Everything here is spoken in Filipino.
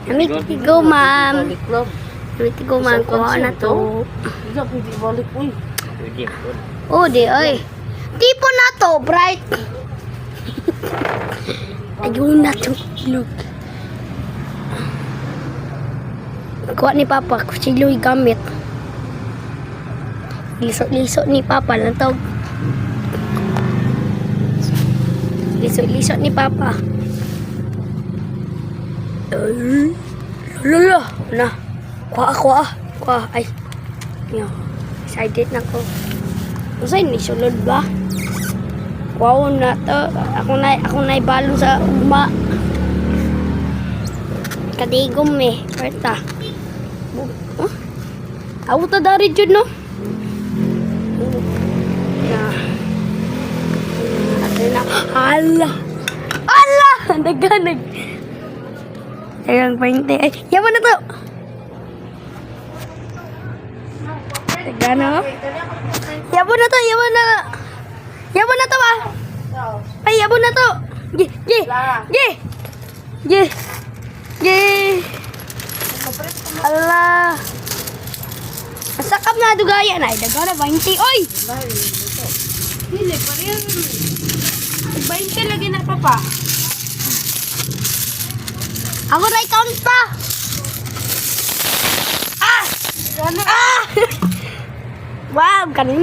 Amit tigo, ma'am. Amit tigo, ma'am. Kuha na to. Hindi pwede balik, uy. Oh, di, oy. Tipo na to, bright. Ayun na to. Look. Kuha ni Papa. Kusiloy gamit. Liso-liso ni Papa lang to. Liso-liso ni Papa. Lolo. Na. Kuha. Ay. Yo. Excited na ko. Usay ni sulod ba? Wow na to. Ako na ibalo sa ugma. Kadigom eh. Parta. Huh? Awo ta dari jud no. Na. Ala! Nagganag. Ayang 20. Ay, yaman na to. Nagana. Yaman na to ba? Ay, yaman na to. Ge. Ala. Masakap na dugaya na. Nagana 20. Oy! Hindi, parang 20 lagi na, Papa. Ako na i-count pa. Wow, kanina.